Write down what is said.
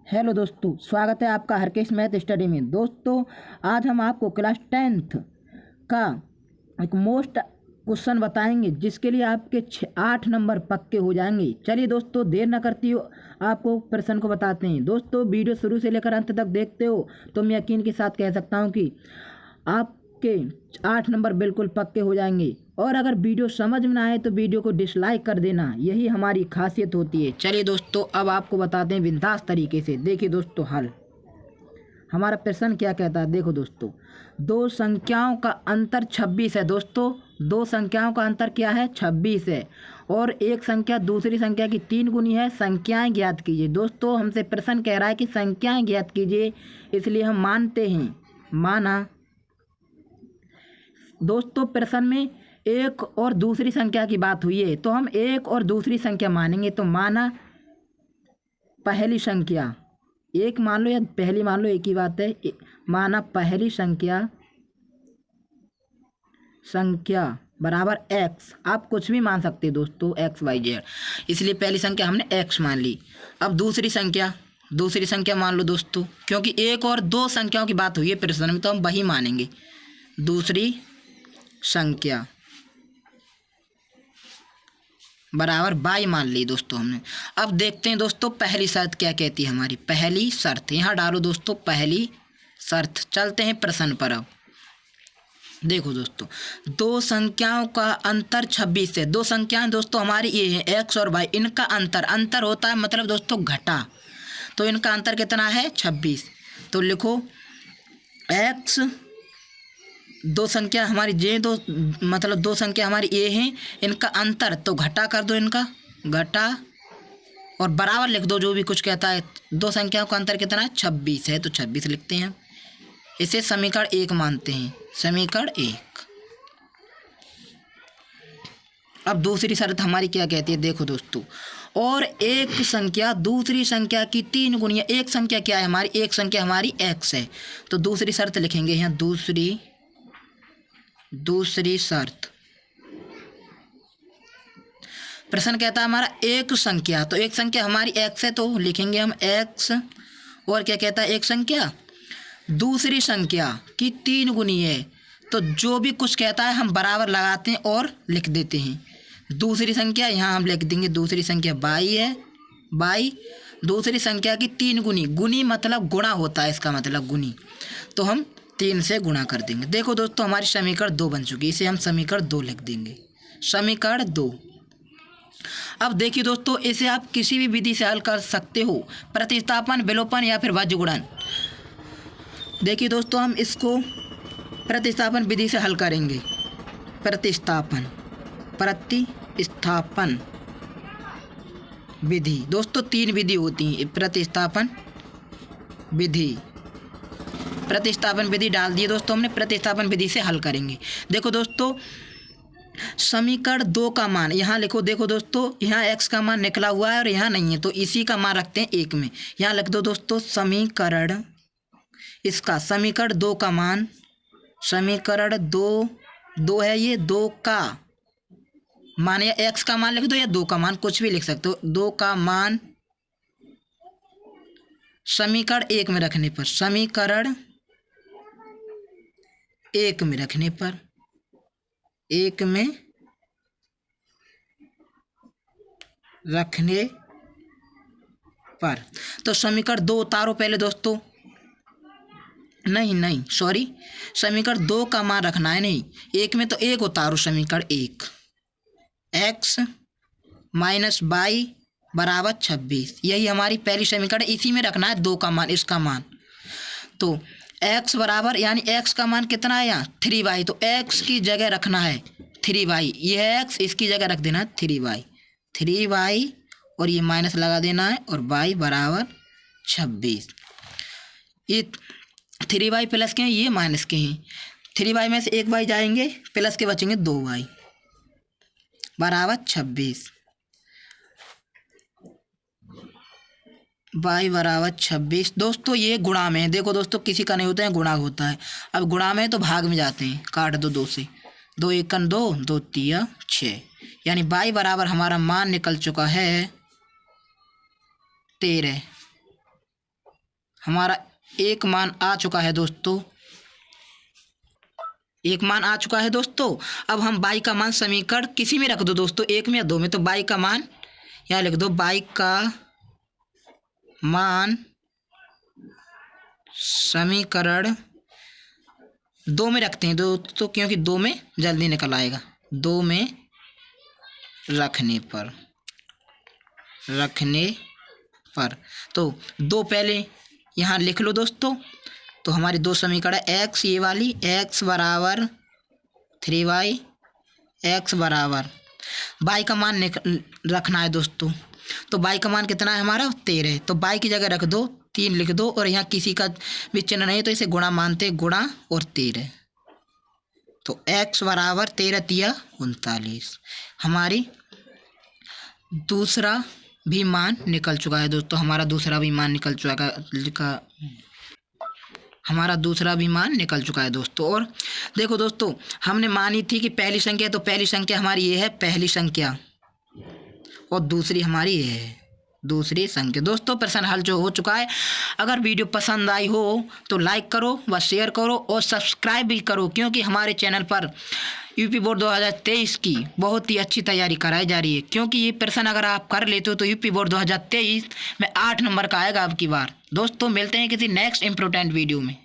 Hello दोस्तों, स्वागत है आपका हरकेश मैथ स्टडी में। दोस्तों, आज हम आपको क्लास 10th का एक मोस्ट क्वेश्चन बताएंगे जिसके लिए आपके 8 नंबर पक्के हो जाएंगे। चलिए दोस्तों, देर ना करती हो, आपको प्रश्न को बताते हैं। दोस्तों, वीडियो शुरू से लेकर अंत तक देखते हो तो मैं यकीन के साथ कह सकता हूँ कि आपके 8 नंबर बिल्कुल पक्के हो जाएंगे। और अगर वीडियो समझ में ना आए तो वीडियो को डिसलाइक कर देना, यही हमारी खासियत होती है। चलिए दोस्तों, अब आपको बताते हैं बिंदास तरीके से। देखिए दोस्तों, हल हमारा प्रश्न क्या कहता है। देखो दोस्तों, दो संख्याओं का अंतर 26 है। दोस्तों, दो संख्याओं का अंतर क्या है? 26 है। और एक संख्या दूसरी संख्या की 3 गुनी है। संख्याएं ज्ञात कीजिए। दोस्तों, हमसे प्रश्न कह रहा है कि संख्याएं ज्ञात कीजिए, इसलिए हम मानते हैं, माना। दोस्तों, प्रश्न में एक और दूसरी संख्या की बात हुई है तो हम एक और दूसरी संख्या मानेंगे। तो माना पहली संख्या, एक मान लो या पहली मान लो, एक ही बात है। माना पहली संख्या बराबर एक्स। आप कुछ भी मान सकते हैं दोस्तों, एक्स वाई जेड, इसलिए पहली संख्या हमने एक्स मान ली। अब दूसरी संख्या मान लो दोस्तों, क्योंकि एक और दो संख्याओं की बात हुई है प्रश्न में तो हम वही मानेंगे। दूसरी संख्या बराबर बाई मान ली दोस्तों हमने। अब देखते हैं दोस्तों, पहली शर्त क्या कहती है हमारी। पहली शर्त यहाँ डालो दोस्तों, पहली शर्त। चलते हैं प्रश्न पर। अब देखो दोस्तों, दो संख्याओं का अंतर 26 है। दो संख्याएं दोस्तों हमारी ये है एक्स और वाई, इनका अंतर होता है मतलब दोस्तों घटा। तो इनका अंतर कितना है? 26। तो लिखो एक्स, दो संख्या हमारी जे, दो मतलब दो संख्या हमारी ए हैं, इनका अंतर तो घटा कर दो, इनका घटा और बराबर लिख दो जो भी कुछ कहता है। दो संख्याओं का अंतर कितना है? 26 है, तो 26 लिखते हैं। इसे समीकरण 1 मानते हैं, समीकरण 1। अब दूसरी शर्त हमारी क्या कहती है? देखो दोस्तों, और एक संख्या दूसरी संख्या की 3 गुनी है। एक संख्या क्या है हमारी? एक संख्या हमारी एक्स है। तो दूसरी शर्त लिखेंगे यहाँ, दूसरी शर्त। प्रश्न कहता है हमारा एक संख्या, तो एक संख्या हमारी एक्स है तो लिखेंगे हम एक्स। और क्या कहता है? एक संख्या दूसरी संख्या की 3 गुनी है। तो जो भी कुछ कहता है हम बराबर लगाते हैं और लिख देते हैं। दूसरी संख्या यहाँ हम लिख देंगे, दूसरी संख्या बाई है, बाई दूसरी संख्या की 3 गुनी। गुनी मतलब गुणा होता है, इसका मतलब गुनी, तो हम 3 से गुणा कर देंगे। देखो दोस्तों, हमारी समीकरण 2 बन चुकी है, इसे हम समीकरण 2 लिख देंगे, समीकरण 2। अब देखिए दोस्तों, इसे आप किसी भी विधि से हल कर सकते हो, प्रतिस्थापन, विलोपन या फिर भाज्य गुणन। देखिए दोस्तों, हम इसको प्रतिस्थापन विधि से हल करेंगे। प्रतिस्थापन विधि दोस्तों 3 विधि होती है। प्रतिस्थापन विधि डाल दिए दोस्तों हमने। प्रतिस्थापन विधि से हल करेंगे। देखो दोस्तों, समीकरण 2 का मान यहाँ लिखो। देखो दोस्तों, यहाँ x का मान निकला हुआ है और यहाँ नहीं है, तो इसी का मान रखते हैं 1 में। यहाँ लिख दो दोस्तों, समीकरण 2 का मान, समीकरण 2 है ये, 2 का मान, या x का मान लिख दो या 2 का मान, कुछ भी लिख सकते हो। 2 का मान समीकरण 1 में रखने पर, समीकरण 1 में रखने पर, 1 में रखने पर, तो समीकरण 2 उतारो पहले दोस्तों। नहीं सॉरी, समीकरण 2 का मान रखना है, नहीं 1 में, तो 1 उतारो। समीकरण 1, एक्स माइनस बाई बराबर 26, यही हमारी पहली समीकरण। इसी में रखना है 2 का मान, इसका मान। तो x बराबर, यानी x का मान कितना है यहाँ? 3y। तो x की जगह रखना है 3y, यह x, इसकी जगह रख देना है 3y, और ये माइनस लगा देना है, और y बराबर 26। ये 3y प्लस के हैं, ये माइनस के हैं। 3y में से एक y जाएंगे, प्लस के बचेंगे 2y बराबर 26। y बराबर 26 दोस्तों, ये गुणा में है। देखो दोस्तों, किसी का नहीं होता है, गुणा होता है। अब गुणा में तो भाग में जाते हैं, काट दो 2 से, 2 एकन 2, 2 तिया 6, यानी y बराबर हमारा मान निकल चुका है 13। हमारा एक मान आ चुका है दोस्तों, एक मान आ चुका है दोस्तों। अब हम y का मान समीकरण किसी में रख दो दोस्तों, 1 में या 2 में। तो y का मान यहाँ लिख दो, y का मान समीकरण 2 में रखते हैं दोस्तों, क्योंकि 2 में जल्दी निकल आएगा। 2 में रखने पर तो 2 पहले यहाँ लिख लो दोस्तों। तो हमारी 2 समीकरण है, x ये वाली, x बराबर 3y, x बराबर y का मान रखना है दोस्तों। तो y का मान कितना है हमारा, 13। तो y की जगह रख दो 3 लिख दो, और यहाँ किसी का भी चिन्ह नहीं तो इसे गुणा मानते, गुणा और 13। तो x बराबर 13 तिया 39। हमारी दूसरा भी मान निकल चुका है दोस्तों, हमारा दूसरा भी मान निकल चुका है दोस्तों। और देखो दोस्तों, हमने मानी थी कि पहली संख्या, तो पहली संख्या हमारी ये है पहली संख्या, और दूसरी हमारी ये है दूसरी संख्या। दोस्तों प्रश्न हल जो हो चुका है। अगर वीडियो पसंद आई हो तो लाइक करो व शेयर करो और सब्सक्राइब भी करो, क्योंकि हमारे चैनल पर यूपी बोर्ड 2023 की बहुत ही अच्छी तैयारी कराई जा रही है। क्योंकि ये प्रश्न अगर आप कर लेते हो तो यूपी बोर्ड 2023 में 8 नंबर का आएगा अब की बार। दोस्तों मिलते हैं किसी नेक्स्ट इम्पोर्टेंट वीडियो में।